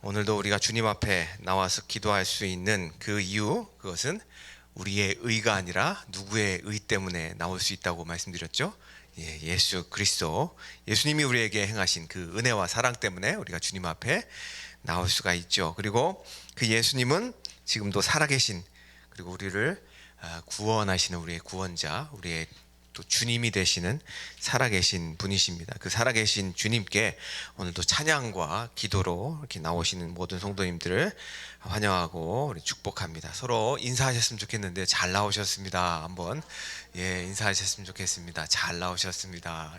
오늘도 우리가 주님 앞에 나와서 기도할 수 있는 그 이유, 그것은 우리의 의가 아니라 누구의 의 때문에 나올 수 있다고 말씀드렸죠. 예수 그리스도, 예수님이 우리에게 행하신 그 은혜와 사랑 때문에 우리가 주님 앞에 나올 수가 있죠. 그리고 그 예수님은 지금도 살아계신, 그리고 우리를 구원하시는 우리의 구원자, 우리의 또 주님이 되시는 살아계신 분이십니다. 그 살아계신 주님께 오늘도 찬양과 기도로 이렇게 나오시는 모든 성도님들을 환영하고 우리 축복합니다. 서로 인사하셨으면 좋겠는데 잘 나오셨습니다. 한번 인사하셨으면 좋겠습니다. 잘 나오셨습니다.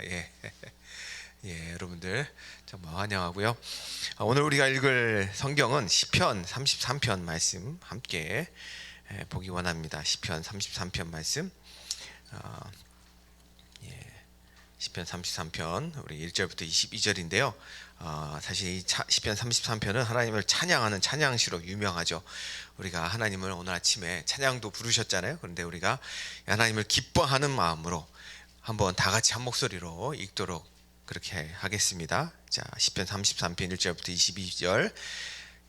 여러분들 정말 환영하고요. 오늘 우리가 읽을 성경은 시편 33편 말씀 함께 보기 원합니다. 시편 33편 말씀. 시편 33편 우리 1절부터 22절인데요. 사실 이 시편 33편은 하나님을 찬양하는 찬양시로 유명하죠. 우리가 하나님을 오늘 아침에 찬양도 부르셨잖아요. 그런데 우리가 하나님을 기뻐하는 마음으로 한번 다 같이 한 목소리로 읽도록 그렇게 하겠습니다. 자, 시편 33편 1절부터 22절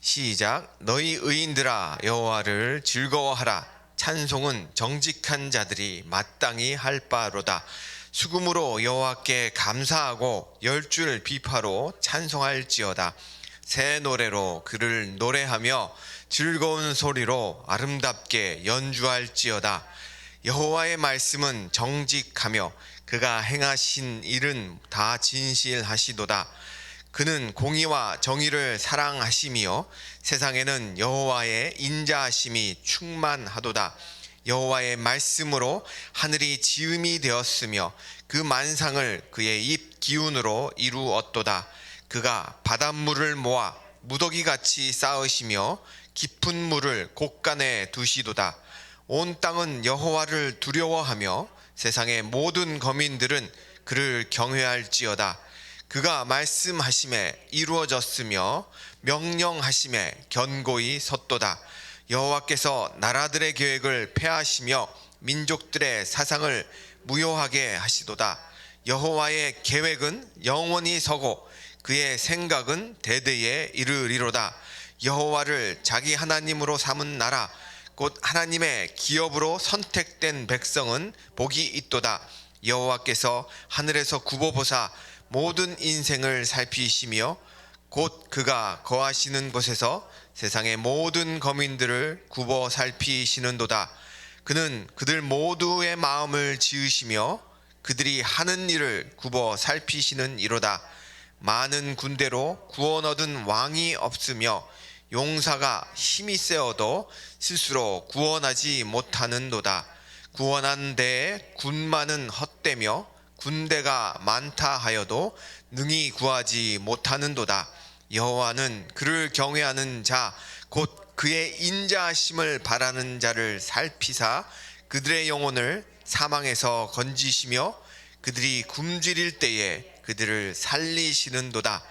시작. 너희 의인들아 여호와를 즐거워하라. 찬송은 정직한 자들이 마땅히 할 바로다. 수금으로 여호와께 감사하고 열줄 비파로 찬송할지어다. 새 노래로 그를 노래하며 즐거운 소리로 아름답게 연주할지어다. 여호와의 말씀은 정직하며 그가 행하신 일은 다 진실하시도다. 그는 공의와 정의를 사랑하시며 세상에는 여호와의 인자하심이 충만하도다. 여호와의 말씀으로 하늘이 지음이 되었으며 그 만상을 그의 입 기운으로 이루었도다. 그가 바닷물을 모아 무더기같이 쌓으시며 깊은 물을 곳간에 두시도다. 온 땅은 여호와를 두려워하며 세상의 모든 거민들은 그를 경외할지어다. 그가 말씀하심에 이루어졌으며 명령하심에 견고히 섰도다. 여호와께서 나라들의 계획을 폐하시며 민족들의 사상을 무효하게 하시도다. 여호와의 계획은 영원히 서고 그의 생각은 대대에 이르리로다. 여호와를 자기 하나님으로 삼은 나라 곧 하나님의 기업으로 선택된 백성은 복이 있도다. 여호와께서 하늘에서 굽어보사 모든 인생을 살피시며 곧 그가 거하시는 곳에서 세상의 모든 거민들을 굽어 살피시는도다. 그는 그들 모두의 마음을 지으시며 그들이 하는 일을 굽어 살피시는 이로다. 많은 군대로 구원 얻은 왕이 없으며 용사가 힘이 세어도 스스로 구원하지 못하는도다. 구원한 데에 군마는 헛되며 군대가 많다 하여도 능히 구하지 못하는도다. 여호와는 그를 경외하는 자 곧 그의 인자하심을 바라는 자를 살피사 그들의 영혼을 사망에서 건지시며 그들이 굶주릴 때에 그들을 살리시는도다.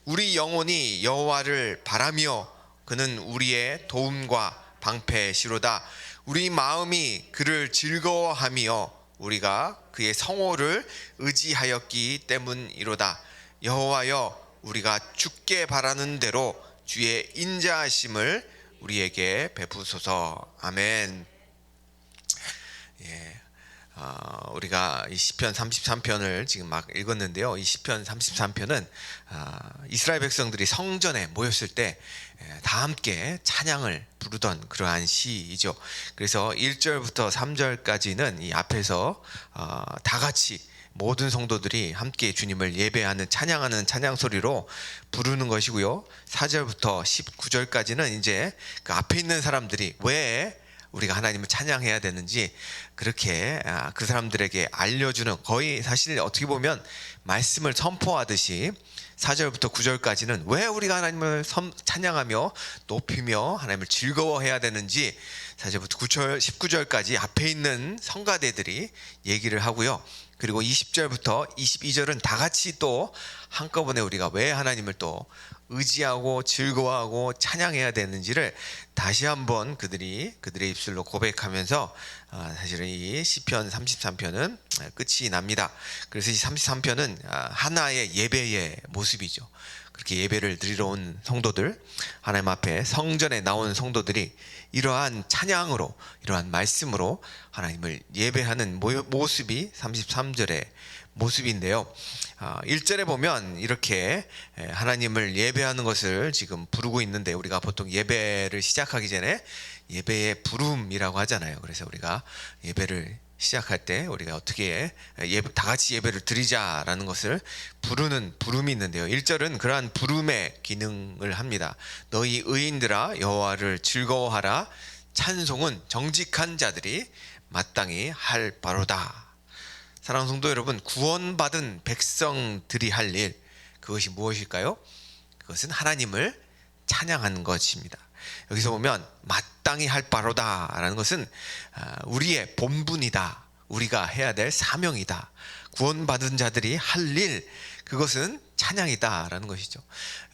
우리 영혼이 여호와를 바라며 그는 우리의 도움과 방패시로다. 우리 마음이 그를 즐거워하며 우리가 그의 성호를 의지하였기 때문이로다. 여호와여 우리가 주께 바라는 대로 주의 인자하심을 우리에게 베푸소서. 아멘. 우리가 이 시편 33편을 지금 막 읽었는데요. 이 시편 33편은 이스라엘 백성들이 성전에 모였을 때 다 함께 찬양을 부르던 그러한 시이죠. 그래서 1절부터 3절까지는 이 앞에서 다 같이 모든 성도들이 함께 주님을 예배하는 찬양하는 찬양 소리로 부르는 것이고요. 4절부터 19절까지는 이제 그 앞에 있는 사람들이 왜 우리가 하나님을 찬양해야 되는지 그렇게 그 사람들에게 알려주는, 거의 사실 어떻게 보면 말씀을 선포하듯이 4절부터 9절까지는 왜 우리가 하나님을 찬양하며 높이며 하나님을 즐거워해야 되는지 4절부터 9절, 19절까지 앞에 있는 성가대들이 얘기를 하고요. 그리고 20절부터 22절은 다 같이 또 한꺼번에 우리가 왜 하나님을 또 의지하고 즐거워하고 찬양해야 되는지를 다시 한번 그들의 입술로 고백하면서 사실은 이 시편 33편은 끝이 납니다. 그래서 이 33편은 하나의 예배의 모습이죠. 그렇게 예배를 드리러 온 성도들, 하나님 앞에 성전에 나온 성도들이 이러한 찬양으로, 이러한 말씀으로 하나님을 예배하는 모습이 33절의 모습인데요. 1절에 보면 이렇게 하나님을 예배하는 것을 지금 부르고 있는데, 우리가 보통 예배를 시작하기 전에 예배의 부름이라고 하잖아요. 그래서 우리가 예배를 시작할 때 우리가 어떻게 다 같이 예배를 드리자라는 것을 부르는 부름이 있는데요. 1절은 그러한 부름의 기능을 합니다. 너희 의인들아 여호와를 즐거워하라. 찬송은 정직한 자들이 마땅히 할 바로다. 사랑하는 성도 여러분, 구원받은 백성들이 할 일, 그것이 무엇일까요? 그것은 하나님을 찬양하는 것입니다. 여기서 보면 마땅히 할 바로다 라는 것은 우리의 본분이다, 우리가 해야 될 사명이다, 구원받은 자들이 할 일, 그것은 찬양이다 라는 것이죠.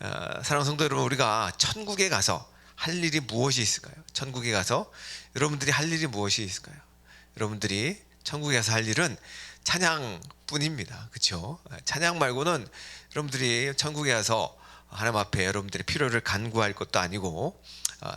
사랑하는 성도 여러분, 우리가 천국에 가서 할 일이 무엇이 있을까요? 천국에 가서 여러분들이 할 일이 무엇이 있을까요? 여러분들이 천국에 가서 할 일은 찬양뿐입니다. 그렇죠? 찬양 말고는 여러분들이 천국에 가서 하나님 앞에 여러분들의 필요를 간구할 것도 아니고,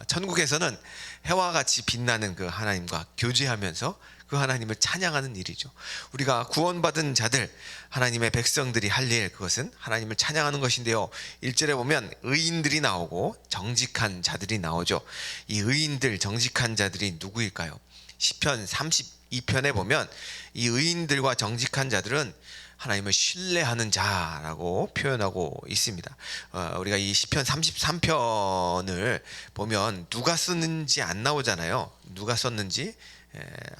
천국에서는 해와 같이 빛나는 그 하나님과 교제하면서 그 하나님을 찬양하는 일이죠. 우리가 구원받은 자들, 하나님의 백성들이 할 일, 그것은 하나님을 찬양하는 것인데요. 1절에 보면 의인들이 나오고 정직한 자들이 나오죠. 이 의인들, 정직한 자들이 누구일까요? 시편 32편에 보면 이 의인들과 정직한 자들은 하나님을 신뢰하는 자라고 표현하고 있습니다. 우리가 이 시편 33편을 보면 누가 썼는지 안 나오잖아요. 누가 썼는지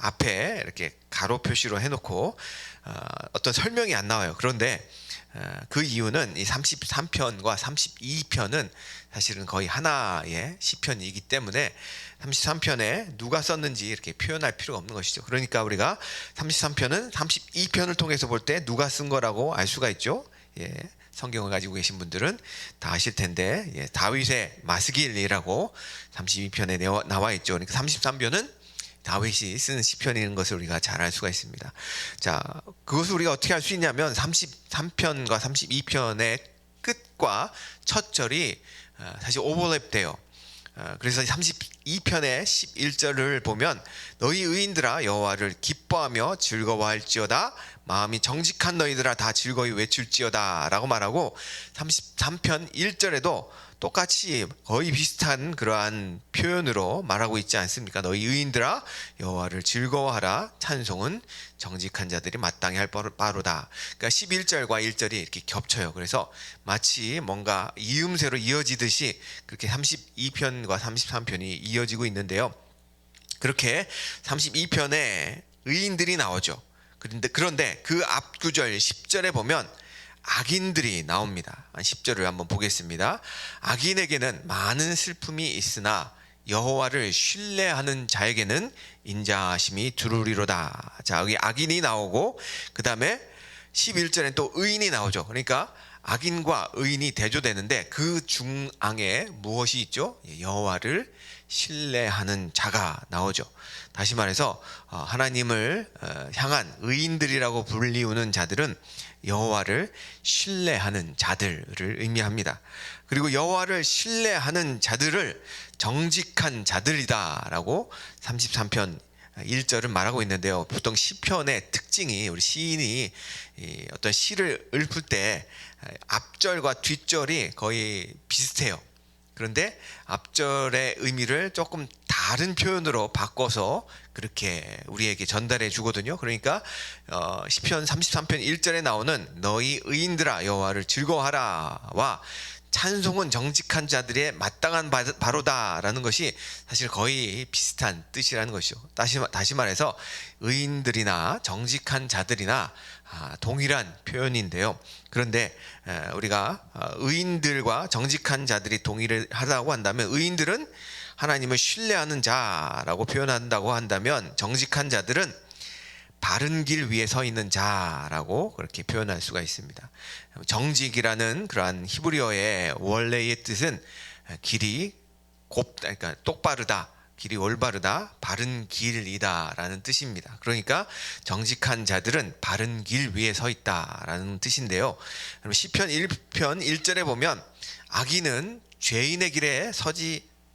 앞에 이렇게 가로 표시로 해놓고 어떤 설명이 안 나와요. 그런데 그 이유는 이 33편과 32편은 사실은 거의 하나의 시편이기 때문에 33편에 누가 썼는지 이렇게 표현할 필요가 없는 것이죠. 그러니까 우리가 33편은 32편을 통해서 볼 때 누가 쓴 거라고 알 수가 있죠. 예, 성경을 가지고 계신 분들은 다 아실 텐데, 예, 다윗의 마스길이라고 32편에 나와 있죠. 그러니까 33편은 다윗이 쓰는 시편인 것을 우리가 잘 알 수가 있습니다. 자, 그것을 우리가 어떻게 알 수 있냐면 33편과 32편의 끝과 첫 절이 사실 오버랩돼요. 그래서 32편의 11절을 보면 너희 의인들아 여호와를 기뻐하며 즐거워할지어다, 마음이 정직한 너희들아 다 즐거이 외칠지어다 라고 말하고, 33편 1절에도 똑같이 거의 비슷한 그러한 표현으로 말하고 있지 않습니까? 너희 의인들아 여호와를 즐거워하라. 찬송은 정직한 자들이 마땅히 할 바로다. 그러니까 11절과 1절이 이렇게 겹쳐요. 그래서 마치 뭔가 이음새로 이어지듯이 그렇게 32편과 33편이 이어지고 있는데요. 그렇게 32편에 의인들이 나오죠. 그런데 그 앞구절 10절에 보면 악인들이 나옵니다. 10절을 한번 보겠습니다. 악인에게는 많은 슬픔이 있으나 여호와를 신뢰하는 자에게는 인자하심이 두루리로다. 자, 여기 악인이 나오고 그 다음에 11절엔 또 의인이 나오죠. 그러니까 악인과 의인이 대조되는데 그 중앙에 무엇이 있죠? 여호와를 신뢰하는 자가 나오죠. 다시 말해서 하나님을 향한 의인들이라고 불리우는 자들은 여호와를 신뢰하는 자들을 의미합니다. 그리고 여호와를 신뢰하는 자들을 정직한 자들이다라고 33편 1절은 말하고 있는데요. 보통 시편의 특징이, 우리 시인이 어떤 시를 읊을 때 앞절과 뒷절이 거의 비슷해요. 그런데 앞절의 의미를 조금 다른 표현으로 바꿔서 그렇게 우리에게 전달해 주거든요. 그러니까 시편 33편 1절에 나오는 너희 의인들아 여호와를 즐거워하라와 찬송은 정직한 자들의 마땅한 바로다라는 것이 사실 거의 비슷한 뜻이라는 것이죠. 다시 말해서 의인들이나 정직한 자들이나 동일한 표현인데요. 그런데 우리가 의인들과 정직한 자들이 동일하다고 한다면, 의인들은 하나님을 신뢰하는 자라고 표현한다고 한다면, 정직한 자들은 바른 길 위에 서 있는 자라고 그렇게 표현할 수가 있습니다. 정직이라는 그러한 히브리어의 원래의 뜻은 길이 그러니까 똑바르다, 길이 올바르다, 바른 길이다라는 뜻입니다. 그러니까 정직한 자들은 바른 길 위에 서 있다라는 뜻인데요. 시편 1편 1절에 보면 악인은 죄인의 길에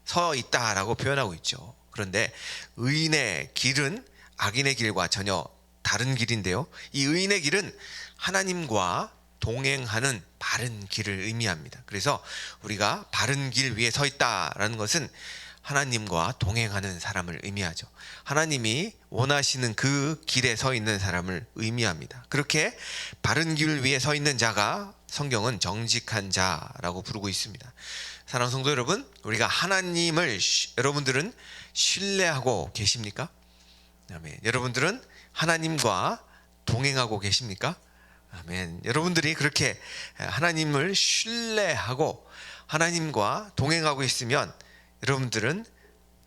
서 있다라고 표현하고 있죠. 그런데 의인의 길은 악인의 길과 전혀 다른 길인데요. 이 의인의 길은 하나님과 동행하는 바른 길을 의미합니다. 그래서 우리가 바른 길 위에 서 있다라는 것은 하나님과 동행하는 사람을 의미하죠. 하나님이 원하시는 그 길에 서 있는 사람을 의미합니다. 그렇게 바른 길 위에 서 있는 자가 성경은 정직한 자라고 부르고 있습니다. 사랑하는 성도 여러분, 우리가 하나님을 여러분들은 신뢰하고 계십니까? 아멘. 여러분들은 하나님과 동행하고 계십니까? 아멘. 여러분들이 그렇게 하나님을 신뢰하고 하나님과 동행하고 있으면 여러분들은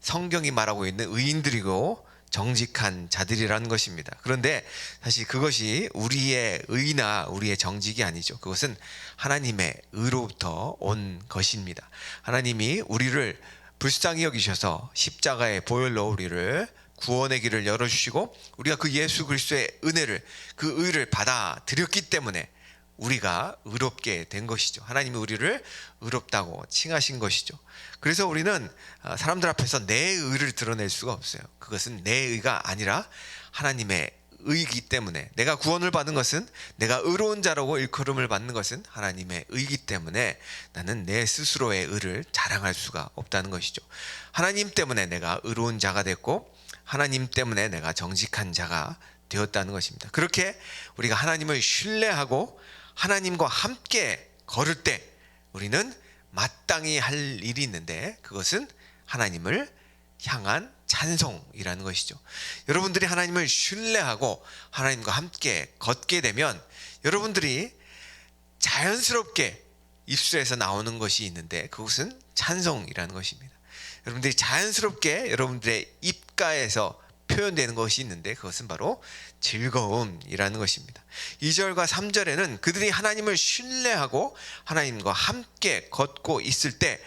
성경이 말하고 있는 의인들이고 정직한 자들이라는 것입니다. 그런데 사실 그것이 우리의 의나 우리의 정직이 아니죠. 그것은 하나님의 의로부터 온 것입니다. 하나님이 우리를 불쌍히 여기셔서 십자가의 보혈로 우리를 구원의 길을 열어주시고 우리가 그 예수 그리스도의 은혜를, 그 의를 받아들였기 때문에 우리가 의롭게 된 것이죠. 하나님이 우리를 의롭다고 칭하신 것이죠. 그래서 우리는 사람들 앞에서 내 의를 드러낼 수가 없어요. 그것은 내 의가 아니라 하나님의 의이기 때문에, 내가 구원을 받은 것은, 내가 의로운 자라고 일컬음을 받는 것은 하나님의 의이기 때문에 나는 내 스스로의 의를 자랑할 수가 없다는 것이죠. 하나님 때문에 내가 의로운 자가 됐고 하나님 때문에 내가 정직한 자가 되었다는 것입니다. 그렇게 우리가 하나님을 신뢰하고 하나님과 함께 걸을 때 우리는 마땅히 할 일이 있는데 그것은 하나님을 향한 찬송이라는 것이죠. 여러분들이 하나님을 신뢰하고 하나님과 함께 걷게 되면 여러분들이 자연스럽게 입술에서 나오는 것이 있는데 그것은 찬송이라는 것입니다. 여러분들이 자연스럽게 여러분들의 입가에서 표현되는 것이 있는데 그것은 바로 즐거움이라는 것입니다. 2절과 3절에는 그들이 하나님을 신뢰하고 하나님과 함께 걷고 있을 때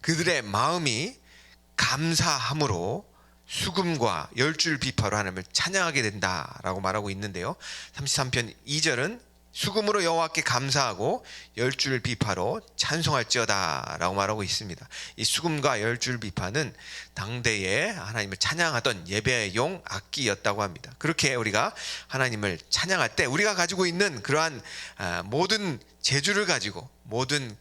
그들의 마음이 감사함으로 수금과 열줄 비파로 하나님을 찬양하게 된다라고 말하고 있는데요. 33편 2절은 수금으로 여호와께 감사하고 열줄 비파로 찬송할지어다 라고 말하고 있습니다. 이 수금과 열줄 비파는 당대에 하나님을 찬양하던 예배용 악기였다고 합니다. 그렇게 우리가 하나님을 찬양할 때 우리가 가지고 있는 그러한 모든 재주를 가지고 모든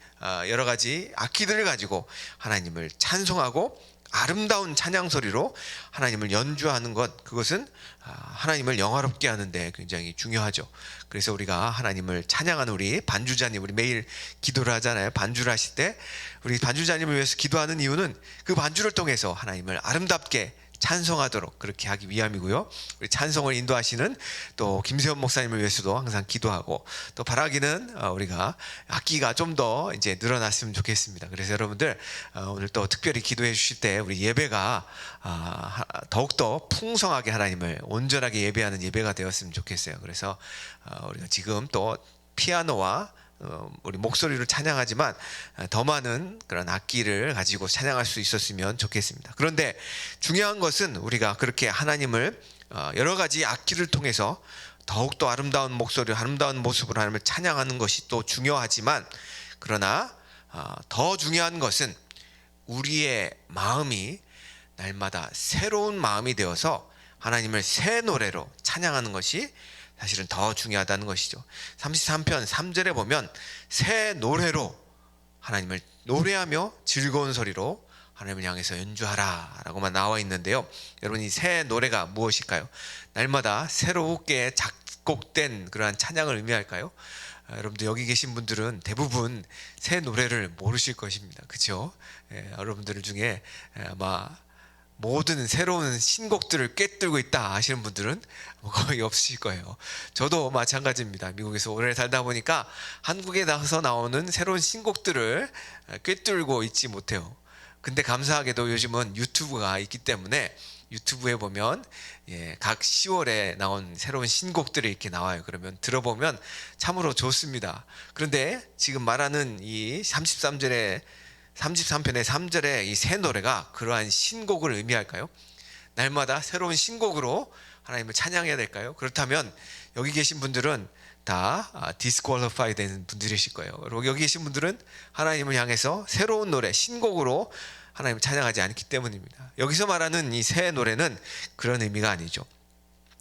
여러 가지 악기들을 가지고 하나님을 찬송하고 아름다운 찬양 소리로 하나님을 연주하는 것, 그것은 하나님을 영화롭게 하는데 굉장히 중요하죠. 그래서 우리가 하나님을 찬양하는 우리 반주자님, 우리 매일 기도를 하잖아요. 반주를 하실 때 우리 반주자님을 위해서 기도하는 이유는 그 반주를 통해서 하나님을 아름답게 찬송하도록 그렇게 하기 위함이고요. 우리 찬송을 인도하시는 또 김세현 목사님을 위해서도 항상 기도하고 또 바라기는 우리가 악기가 좀 더 이제 늘어났으면 좋겠습니다. 그래서 여러분들 오늘 또 특별히 기도해 주실 때 우리 예배가 더욱더 풍성하게 하나님을 온전하게 예배하는 예배가 되었으면 좋겠어요. 그래서 우리가 지금 또 피아노와 우리 목소리로 찬양하지만 더 많은 그런 악기를 가지고 찬양할 수 있었으면 좋겠습니다. 그런데 중요한 것은 우리가 그렇게 하나님을 여러 가지 악기를 통해서 더욱더 아름다운 목소리, 아름다운 모습으로 하나님을 찬양하는 것이 또 중요하지만 그러나 더 중요한 것은 우리의 마음이 날마다 새로운 마음이 되어서 하나님을 새 노래로 찬양하는 것이 사실은 더 중요하다는 것이죠. 33편 3절에 보면 새 노래로 하나님을 노래하며 즐거운 소리로 하나님을 향해서 연주하라 라고만 나와 있는데요. 여러분, 이 새 노래가 무엇일까요? 날마다 새롭게 작곡된 그러한 찬양을 의미할까요? 여러분들 여기 계신 분들은 대부분 새 노래를 모르실 것입니다. 그렇죠? 여러분들 중에 아마 모든 새로운 신곡들을 꿰뚫고 있다 하시는 분들은 거의 없으실 거예요. 저도 마찬가지입니다. 미국에서 오래 살다 보니까 한국에 나와서 나오는 새로운 신곡들을 꿰뚫고 있지 못해요. 근데 감사하게도 요즘은 유튜브가 있기 때문에 유튜브에 보면 각 10월에 나온 새로운 신곡들이 이렇게 나와요. 그러면 들어보면 참으로 좋습니다. 그런데 지금 말하는 이 33절에 33편의 3절의 이 새 노래가 그러한 신곡을 의미할까요? 날마다 새로운 신곡으로 하나님을 찬양해야 될까요? 그렇다면 여기 계신 분들은 다 디스퀄리파이 된 분들이실 거예요. 그리고 여기 계신 분들은 하나님을 향해서 새로운 노래, 신곡으로 하나님을 찬양하지 않기 때문입니다. 여기서 말하는 이 새 노래는 그런 의미가 아니죠.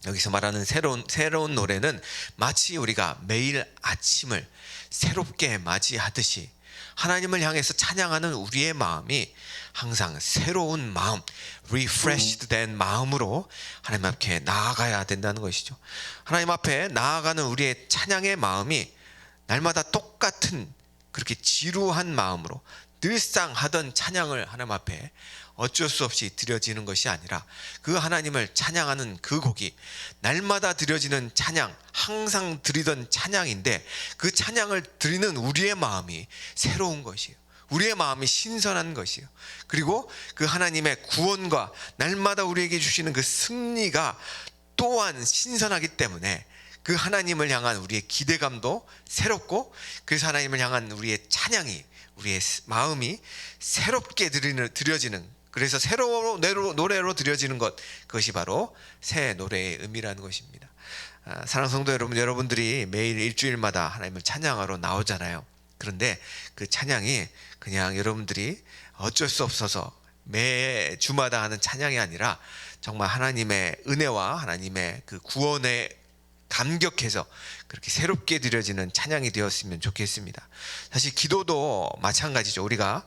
여기서 말하는 새로운 노래는 마치 우리가 매일 아침을 새롭게 맞이하듯이 하나님을 향해서 찬양하는 우리의 마음이 항상 새로운 마음, refreshed 된 마음으로 하나님 앞에 나아가야 된다는 것이죠. 하나님 앞에 나아가는 우리의 찬양의 마음이 날마다 똑같은 그렇게 지루한 마음으로 늘상 하던 찬양을 하나님 앞에 어쩔 수 없이 드려지는 것이 아니라 그 하나님을 찬양하는 그 곡이 날마다 드려지는 찬양, 항상 드리던 찬양인데 그 찬양을 드리는 우리의 마음이 새로운 것이에요. 우리의 마음이 신선한 것이에요. 그리고 그 하나님의 구원과 날마다 우리에게 주시는 그 승리가 또한 신선하기 때문에 그 하나님을 향한 우리의 기대감도 새롭고 그래서 하나님을 향한 우리의 찬양이 우리의 마음이 새롭게 드려지는 그래서 새로운 노래로 드려지는 것 그것이 바로 새 노래의 의미라는 것입니다. 사랑하는 성도 여러분, 여러분들이 매일 일주일마다 하나님을 찬양하러 나오잖아요. 그런데 그 찬양이 그냥 여러분들이 어쩔 수 없어서 매 주마다 하는 찬양이 아니라 정말 하나님의 은혜와 하나님의 그 구원에 감격해서 그렇게 새롭게 드려지는 찬양이 되었으면 좋겠습니다. 사실 기도도 마찬가지죠. 우리가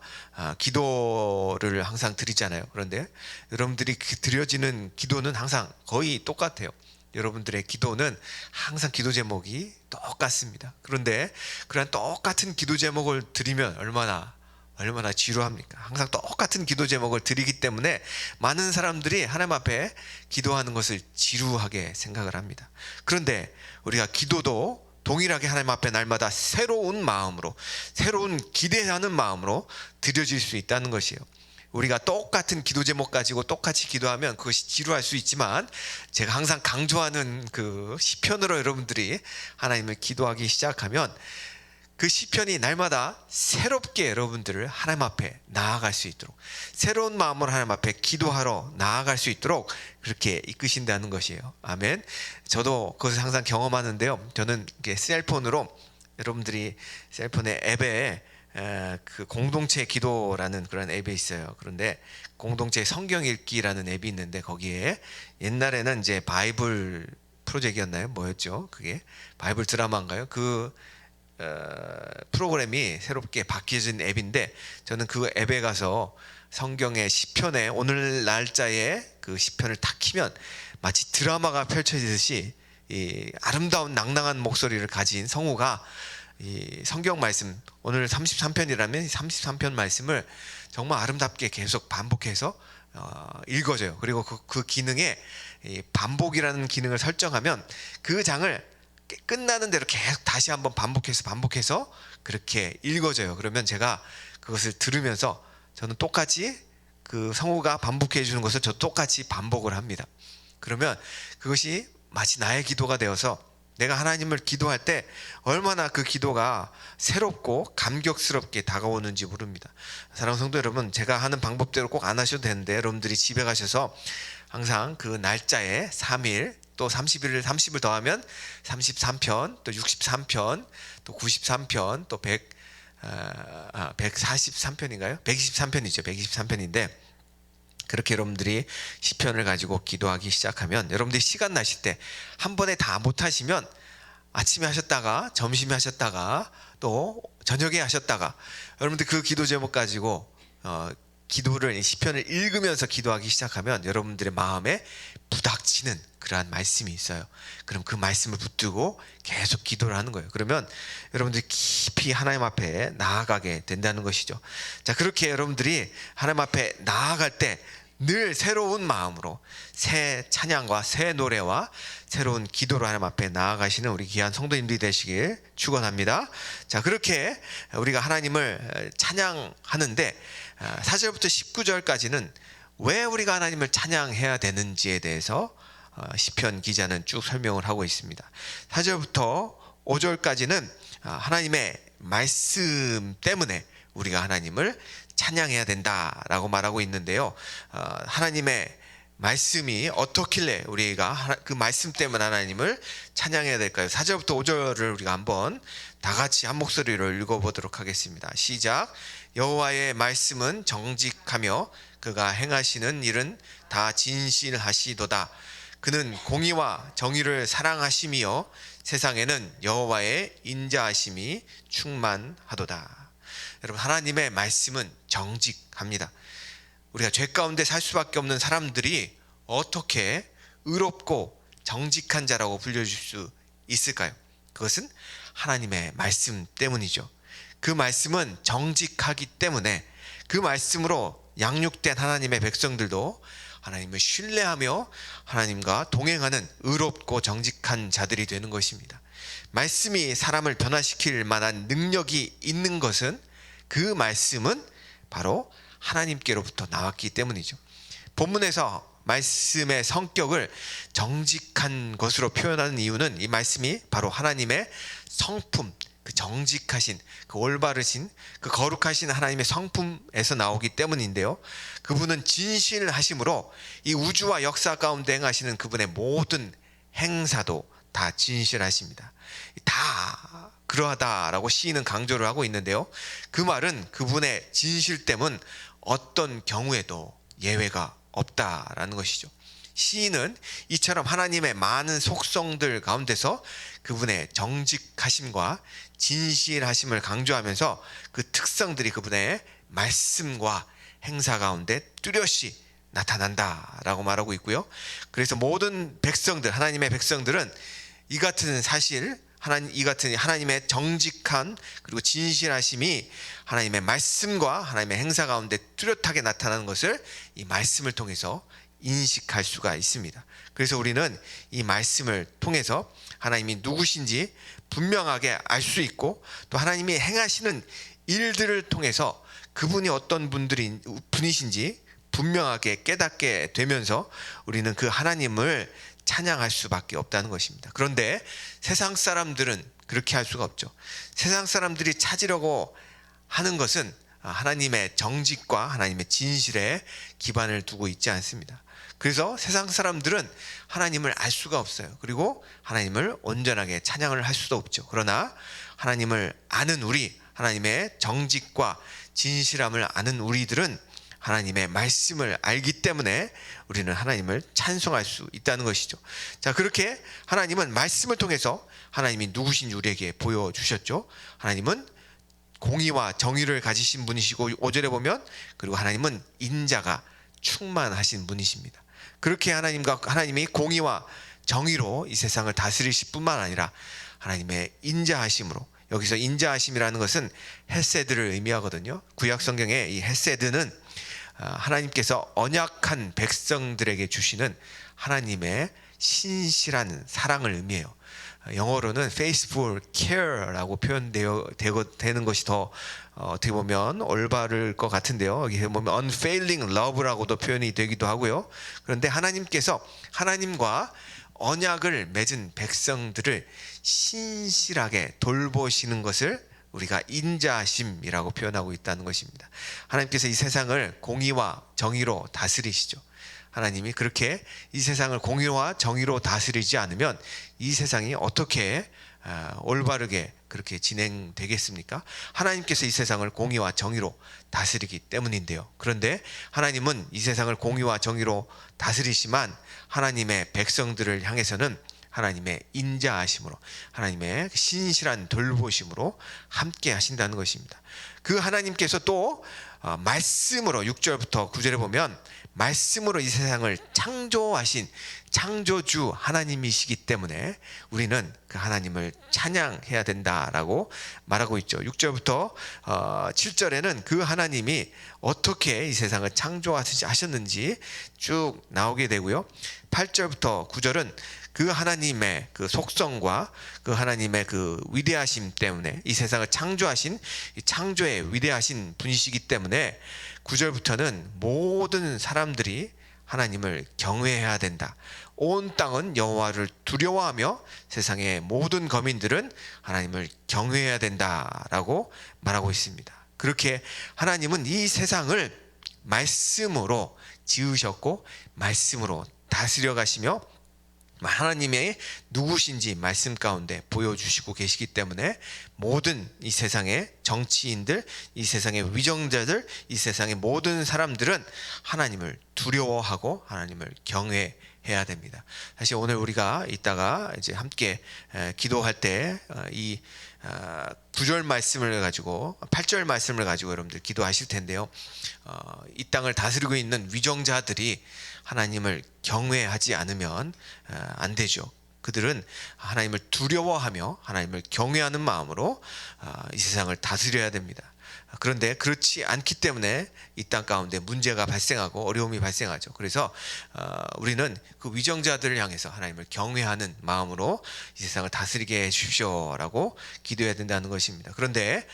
기도를 항상 드리잖아요. 그런데 여러분들이 드려지는 기도는 항상 거의 똑같아요. 여러분들의 기도는 항상 기도 제목이 똑같습니다. 그런데 그런 똑같은 기도 제목을 드리면 얼마나 지루합니까? 항상 똑같은 기도 제목을 드리기 때문에 많은 사람들이 하나님 앞에 기도하는 것을 지루하게 생각을 합니다. 그런데 우리가 기도도 동일하게 하나님 앞에 날마다 새로운 마음으로, 새로운 기대하는 마음으로 드려질 수 있다는 것이에요. 우리가 똑같은 기도 제목 가지고 똑같이 기도하면 그것이 지루할 수 있지만 제가 항상 강조하는 그 시편으로 여러분들이 하나님을 기도하기 시작하면 그 시편이 날마다 새롭게 여러분들을 하나님 앞에 나아갈 수 있도록 새로운 마음으로 하나님 앞에 기도하러 나아갈 수 있도록 그렇게 이끄신다는 것이에요. 아멘. 저도 그것을 항상 경험하는데요. 저는 셀폰으로 여러분들이 셀폰의 앱에 그 공동체 기도라는 그런 앱이 있어요. 그런데 공동체 성경 읽기라는 앱이 있는데 거기에 옛날에는 이제 바이블 프로젝트였나요? 뭐였죠? 그게 바이블 드라마인가요? 그 프로그램이 새롭게 바뀌어진 앱인데 저는 그 앱에 가서 성경의 시편에 오늘 날짜에 그 시편을 탁 키면 마치 드라마가 펼쳐지듯이 이 아름다운 낭낭한 목소리를 가진 성우가 이 성경 말씀 오늘 33편이라면 33편 말씀을 정말 아름답게 계속 반복해서 읽어줘요. 그리고 그 기능에 이 반복이라는 기능을 설정하면 그 장을 끝나는 대로 계속 다시 한번 반복해서 그렇게 읽어져요. 그러면 제가 그것을 들으면서 저는 똑같이 그 성우가 반복해 주는 것을 저 똑같이 반복을 합니다. 그러면 그것이 마치 나의 기도가 되어서 내가 하나님을 기도할 때 얼마나 그 기도가 새롭고 감격스럽게 다가오는지 모릅니다. 사랑하는 성도 여러분, 제가 하는 방법대로 꼭 안 하셔도 되는데 여러분들이 집에 가셔서 항상 그 날짜에 3일 또 30을 더하면 33편, 또 63편, 또 93편, 또 143편인가요? 123편이죠. 123편인데 그렇게 여러분들이 시편을 가지고 기도하기 시작하면 여러분들이 시간 나실 때 한 번에 다 못하시면 아침에 하셨다가 점심에 하셨다가 또 저녁에 하셨다가 여러분들 그 기도 제목 가지고 기도를 시편을 읽으면서 기도하기 시작하면 여러분들의 마음에 부닥치는 그러한 말씀이 있어요. 그럼 그 말씀을 붙들고 계속 기도를 하는 거예요. 그러면 여러분들이 깊이 하나님 앞에 나아가게 된다는 것이죠. 자, 그렇게 여러분들이 하나님 앞에 나아갈 때 늘 새로운 마음으로 새 찬양과 새 노래와 새로운 기도로 하나님 앞에 나아가시는 우리 귀한 성도님들이 되시길 축원합니다. 자, 그렇게 우리가 하나님을 찬양하는데 4절부터 19절까지는 왜 우리가 하나님을 찬양해야 되는지에 대해서 시편 기자는 쭉 설명을 하고 있습니다. 4절부터 5절까지는 하나님의 말씀 때문에 우리가 하나님을 찬양해야 된다라고 말하고 있는데요. 하나님의 말씀이 어떻길래 우리가 그 말씀 때문에 하나님을 찬양해야 될까요? 4절부터 5절을 우리가 한번 다 같이 한 목소리로 읽어보도록 하겠습니다. 시작. 여호와의 말씀은 정직하며 그가 행하시는 일은 다 진실하시도다. 그는 공의와 정의를 사랑하심이요 세상에는 여호와의 인자하심이 충만하도다. 여러분, 하나님의 말씀은 정직합니다. 우리가 죄 가운데 살 수밖에 없는 사람들이 어떻게 의롭고 정직한 자라고 불려줄 수 있을까요? 그것은 하나님의 말씀 때문이죠. 그 말씀은 정직하기 때문에 그 말씀으로 양육된 하나님의 백성들도 하나님을 신뢰하며 하나님과 동행하는 의롭고 정직한 자들이 되는 것입니다. 말씀이 사람을 변화시킬 만한 능력이 있는 것은 그 말씀은 바로 하나님께로부터 나왔기 때문이죠. 본문에서 말씀의 성격을 정직한 것으로 표현하는 이유는 이 말씀이 바로 하나님의 성품, 그 정직하신, 그 올바르신, 그 거룩하신 하나님의 성품에서 나오기 때문인데요. 그분은 진실하심으로 이 우주와 역사 가운데 행하시는 그분의 모든 행사도 다 진실하십니다. 다 그러하다라고 시인은 강조를 하고 있는데요. 그 말은 그분의 진실됨은 어떤 경우에도 예외가 없다라는 것이죠. 시인은 이처럼 하나님의 많은 속성들 가운데서 그분의 정직하심과 진실하심을 강조하면서 그 특성들이 그분의 말씀과 행사 가운데 뚜렷이 나타난다라고 말하고 있고요. 그래서 모든 백성들, 하나님의 백성들은 이 같은 사실, 이 같은 하나님의 정직한 그리고 진실하심이 하나님의 말씀과 하나님의 행사 가운데 뚜렷하게 나타나는 것을 이 말씀을 통해서 인식할 수가 있습니다. 그래서 우리는 이 말씀을 통해서 하나님이 누구신지 분명하게 알 수 있고, 또 하나님이 행하시는 일들을 통해서 그분이 어떤 분이신지 분명하게 깨닫게 되면서 우리는 그 하나님을 찬양할 수밖에 없다는 것입니다. 그런데 세상 사람들은 그렇게 할 수가 없죠. 세상 사람들이 찾으려고 하는 것은 하나님의 정직과 하나님의 진실에 기반을 두고 있지 않습니다. 그래서 세상 사람들은 하나님을 알 수가 없어요. 그리고 하나님을 온전하게 찬양을 할 수도 없죠. 그러나 하나님을 아는 우리, 하나님의 정직과 진실함을 아는 우리들은 하나님의 말씀을 알기 때문에 우리는 하나님을 찬송할 수 있다는 것이죠. 자, 그렇게 하나님은 말씀을 통해서 하나님이 누구신지 우리에게 보여주셨죠. 하나님은 공의와 정의를 가지신 분이시고, 5절에 보면 그리고 하나님은 인자가 충만하신 분이십니다. 그렇게 하나님이 공의와 정의로 이 세상을 다스리실 뿐만 아니라 하나님의 인자하심으로, 여기서 인자하심이라는 것은 헤세드를 의미하거든요. 구약 성경에 이 헤세드는 하나님께서 언약한 백성들에게 주시는 하나님의 신실한 사랑을 의미해요. 영어로는 faithful care라고 표현되는 것이 더 어떻게 보면 올바를 것 같은데요. 여기 보면 unfailing love라고도 표현이 되기도 하고요. 그런데 하나님께서 하나님과 언약을 맺은 백성들을 신실하게 돌보시는 것을 우리가 인자하심이라고 표현하고 있다는 것입니다. 하나님께서 이 세상을 공의와 정의로 다스리시죠. 하나님이 그렇게 이 세상을 공의와 정의로 다스리지 않으면 이 세상이 어떻게 올바르게 그렇게 진행되겠습니까? 하나님께서 이 세상을 공의와 정의로 다스리기 때문인데요. 그런데 하나님은 이 세상을 공의와 정의로 다스리시만 하나님의 백성들을 향해서는 하나님의 인자하심으로, 하나님의 신실한 돌보심으로 함께 하신다는 것입니다. 그 하나님께서 또 말씀으로 6절부터 9절에 보면 말씀으로 이 세상을 창조하신 창조주 하나님이시기 때문에 우리는 그 하나님을 찬양해야 된다라고 말하고 있죠. 6절부터 7절에는 그 하나님이 어떻게 이 세상을 창조하셨는지 쭉 나오게 되고요. 8절부터 9절은 그 하나님의 그 속성과 그 하나님의 그 위대하심 때문에 이 세상을 창조하신 이 창조의 위대하신 분이시기 때문에 9절부터는 모든 사람들이 하나님을 경외해야 된다. 온 땅은 여호와를 두려워하며 세상의 모든 거민들은 하나님을 경외해야 된다라고 말하고 있습니다. 그렇게 하나님은 이 세상을 말씀으로 지으셨고 말씀으로 다스려 가시며 하나님의 누구신지 말씀 가운데 보여주시고 계시기 때문에 모든 이 세상의 정치인들, 이 세상의 위정자들, 이 세상의 모든 사람들은 하나님을 두려워하고 하나님을 경외해야 됩니다. 사실 오늘 우리가 이따가 이제 함께 기도할 때 이 9절 말씀을 가지고 8절 말씀을 가지고 여러분들 기도하실 텐데요. 이 땅을 다스리고 있는 위정자들이 하나님을 경외하지 않으면 안 되죠. 그들은 하나님을 두려워하며 하나님을 경외하는 마음으로 이 세상을 다스려야 됩니다. 그런데 그렇지 않기 때문에 이 땅 가운데 문제가 발생하고 어려움이 발생하죠. 그래서 우리는 그 위정자들을 향해서 하나님을 경외하는 마음으로 이 세상을 다스리게 해주십시오라고 기도해야 된다는 것입니다. 그런데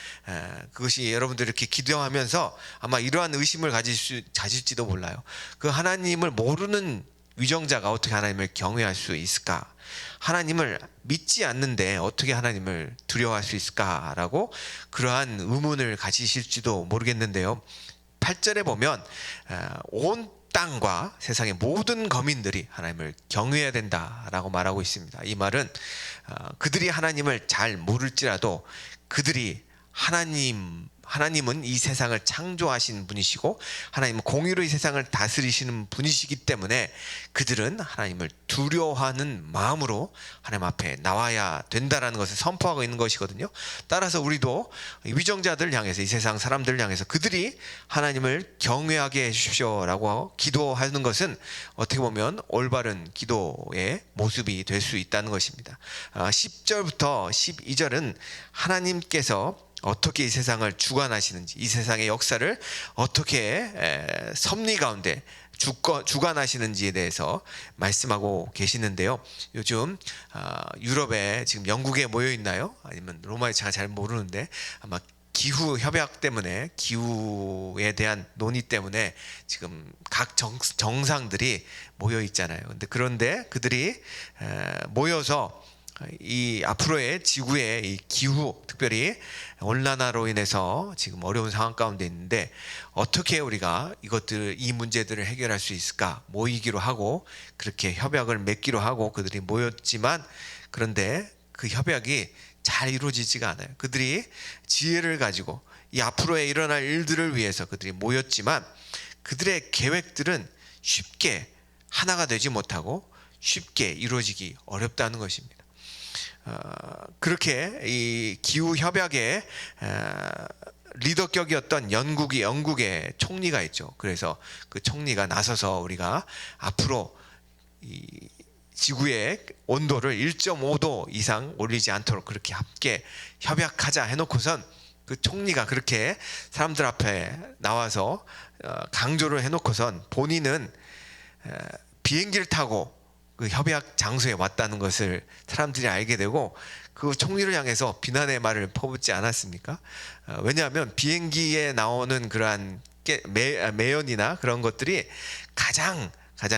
그것이 여러분들 이렇게 기도하면서 아마 이러한 의심을 가질지도 몰라요. 그 하나님을 모르는 위정자가 어떻게 하나님을 경외할 수 있을까? 하나님을 믿지 않는데 어떻게 하나님을 두려워할 수 있을까라고 그러한 의문을 가지실지도 모르겠는데요. 8절에 보면 온 땅과 세상의 모든 거민들이 하나님을 경외해야 된다라고 말하고 있습니다. 이 말은 그들이 하나님을 잘 모를지라도 그들이 하나님은 이 세상을 창조하신 분이시고 하나님은 공의로 이 세상을 다스리시는 분이시기 때문에 그들은 하나님을 두려워하는 마음으로 하나님 앞에 나와야 된다라는 것을 선포하고 있는 것이거든요. 따라서 우리도 위정자들을 향해서 이 세상 사람들을 향해서 그들이 하나님을 경외하게 해주십시오라고 기도하는 것은 어떻게 보면 올바른 기도의 모습이 될 수 있다는 것입니다. 10절부터 12절은 하나님께서 어떻게 이 세상을 주관하시는지, 이 세상의 역사를 어떻게 섭리 가운데 주관하시는지에 대해서 말씀하고 계시는데요. 요즘 유럽에 지금 영국에 모여 있나요? 아니면 로마에 제가 잘 모르는데 아마 기후 협약 때문에, 기후에 대한 논의 때문에 지금 각 정상들이 모여 있잖아요. 그런데 그들이 모여서 이 앞으로의 지구의 이 기후, 특별히 온난화로 인해서 지금 어려운 상황 가운데 있는데 어떻게 우리가 이 문제들을 해결할 수 있을까 모이기로 하고 그렇게 협약을 맺기로 하고 그들이 모였지만 그런데 그 협약이 잘 이루어지지가 않아요. 그들이 지혜를 가지고 이 앞으로에 일어날 일들을 위해서 그들이 모였지만 그들의 계획들은 쉽게 하나가 되지 못하고 쉽게 이루어지기 어렵다는 것입니다. 그렇게 이 기후 협약의 리더격이었던 영국의 총리가 있죠. 그래서 그 총리가 나서서 우리가 앞으로 이 지구의 온도를 1.5도 이상 올리지 않도록 그렇게 함께 협약하자 해놓고선 그 총리가 그렇게 사람들 앞에 나와서 강조를 해놓고선 본인은 비행기를 타고 그 협약 장소에 왔다는 것을 사람들이 알게 되고 그 총리를 향해서 비난의 말을 퍼붓지 않았습니까? 왜냐하면 비행기에 나오는 그러한 매연이나 그런 것들이 가장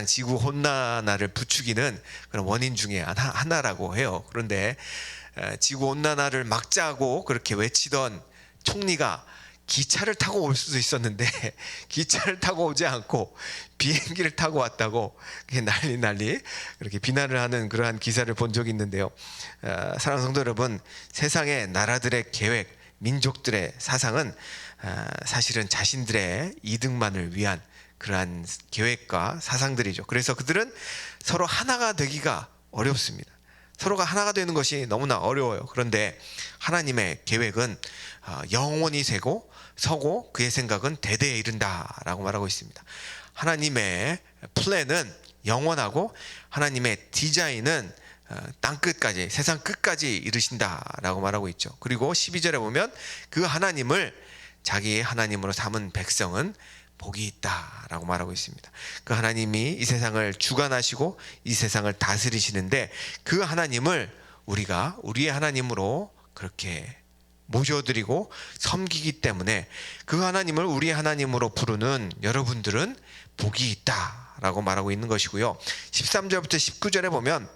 지구 온난화를 부추기는 그런 원인 중에 하나라고 해요. 그런데 지구 온난화를 막자고 그렇게 외치던 총리가 기차를 타고 올 수도 있었는데 기차를 타고 오지 않고 비행기를 타고 왔다고 난리 그렇게 비난을 하는 그러한 기사를 본 적이 있는데요. 사랑하는 성도 여러분, 세상의 나라들의 계획, 민족들의 사상은 사실은 자신들의 이득만을 위한 그러한 계획과 사상들이죠. 그래서 그들은 서로 하나가 되기가 어렵습니다. 서로가 하나가 되는 것이 너무나 어려워요. 그런데 하나님의 계획은 영원히 서고 그의 생각은 대대에 이른다라고 말하고 있습니다. 하나님의 플랜은 영원하고 하나님의 디자인은 땅 끝까지, 세상 끝까지 이르신다라고 말하고 있죠. 그리고 12절에 보면 그 하나님을 자기의 하나님으로 삼은 백성은 복이 있다라고 말하고 있습니다. 그 하나님이 이 세상을 주관하시고 이 세상을 다스리시는데 그 하나님을 우리가 우리의 하나님으로 그렇게 모셔드리고 섬기기 때문에 그 하나님을 우리의 하나님으로 부르는 여러분들은 복이 있다라고 말하고 있는 것이고요. 13절부터 19절에 보면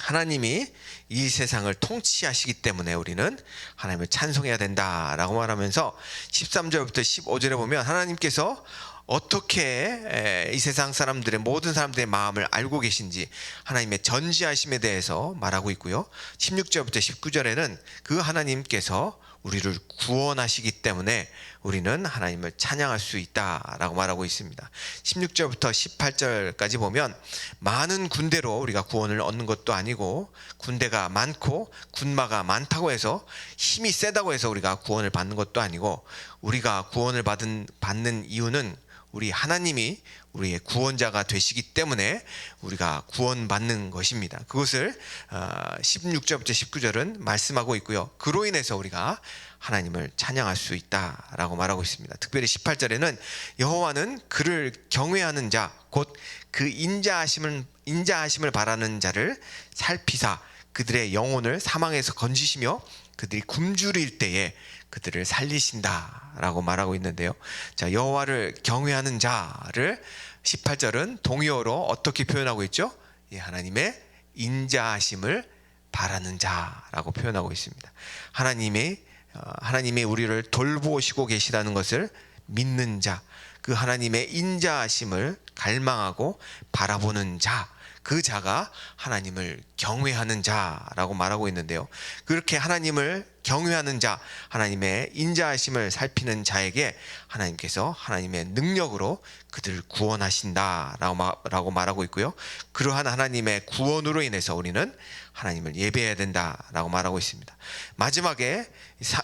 하나님이 이 세상을 통치하시기 때문에 우리는 하나님을 찬송해야 된다라고 말하면서 13절부터 15절에 보면 하나님께서 어떻게 이 세상 사람들의 모든 사람들의 마음을 알고 계신지 하나님의 전지하심에 대해서 말하고 있고요. 16절부터 19절에는 그 하나님께서 우리를 구원하시기 때문에 우리는 하나님을 찬양할 수 있다라고 말하고 있습니다. 16절부터 18절까지 보면 많은 군대로 우리가 구원을 얻는 것도 아니고 군대가 많고 군마가 많다고 해서 힘이 세다고 해서 우리가 구원을 받는 것도 아니고 우리가 구원을 받는 이유는 우리 하나님이 우리의 구원자가 되시기 때문에 우리가 구원받는 것입니다. 그것을 16절부터 19절은 말씀하고 있고요. 그로 인해서 우리가 하나님을 찬양할 수 있다라고 말하고 있습니다. 특별히 18절에는 여호와는 그를 경외하는 자, 곧 그 인자하심을 바라는 자를 살피사 그들의 영혼을 사망에서 건지시며 그들이 굶주릴 때에 그들을 살리신다라고 말하고 있는데요. 자, 여호와를 경외하는 자를 18절은 동의어로 어떻게 표현하고 있죠? 하나님의 인자하심을 바라는 자라고 표현하고 있습니다. 하나님이 우리를 돌보시고 계시다는 것을 믿는 자, 그 하나님의 인자하심을 갈망하고 바라보는 자, 그 자가 하나님을 경외하는 자라고 말하고 있는데요. 그렇게 하나님을 경외하는 자, 하나님의 인자하심을 살피는 자에게 하나님께서 하나님의 능력으로 그들을 구원하신다라고 말하고 있고요. 그러한 하나님의 구원으로 인해서 우리는 하나님을 예배해야 된다라고 말하고 있습니다. 마지막에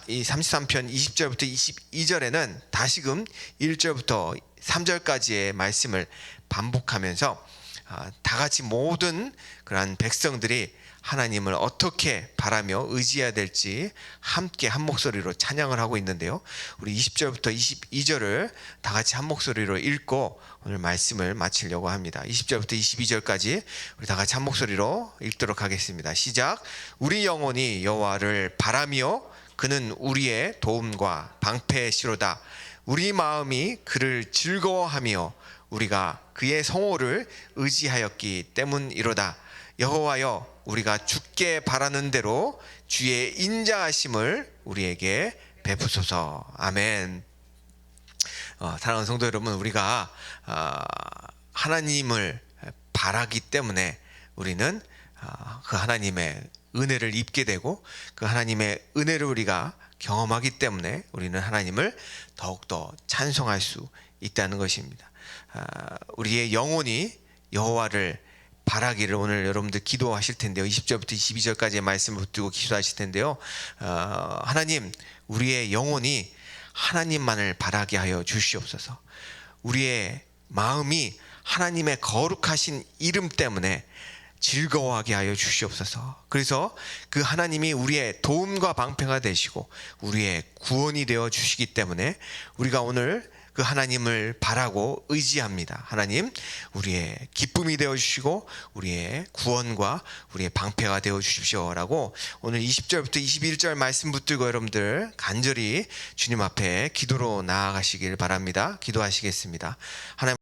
이 33편 20절부터 22절에는 다시금 1절부터 3절까지의 말씀을 반복하면서 다 같이 모든 그러한 백성들이 하나님을 어떻게 바라며 의지해야 될지 함께 한 목소리로 찬양을 하고 있는데요. 우리 20절부터 22절을 다 같이 한 목소리로 읽고 오늘 말씀을 마치려고 합니다. 20절부터 22절까지 우리 다 같이 한 목소리로 읽도록 하겠습니다. 시작. 우리 영혼이 여호와를 바라며 그는 우리의 도움과 방패시로다. 우리 마음이 그를 즐거워하며 우리가 그의 성호를 의지하였기 때문이로다. 여호와여, 우리가 주께 바라는 대로 주의 인자하심을 우리에게 베푸소서. 아멘. 사랑하는 성도 여러분, 우리가 하나님을 바라기 때문에 우리는 그 하나님의 은혜를 입게 되고 그 하나님의 은혜를 우리가 경험하기 때문에 우리는 하나님을 더욱더 찬송할 수 있다는 것입니다. 우리의 영혼이 여호와를 바라기를 오늘 여러분들 기도하실 텐데요. 20절부터 22절까지의 말씀을 붙들고 기도하실 텐데요. 하나님, 우리의 영혼이 하나님만을 바라게 하여 주시옵소서. 우리의 마음이 하나님의 거룩하신 이름 때문에 즐거워하게 하여 주시옵소서. 그래서 그 하나님이 우리의 도움과 방패가 되시고 우리의 구원이 되어 주시기 때문에 우리가 오늘 그 하나님을 바라고 의지합니다. 하나님, 우리의 기쁨이 되어 주시고 우리의 구원과 우리의 방패가 되어 주십시오라고 오늘 20절부터 21절 말씀 붙들고 여러분들 간절히 주님 앞에 기도로 나아가시길 바랍니다. 기도하시겠습니다. 하나님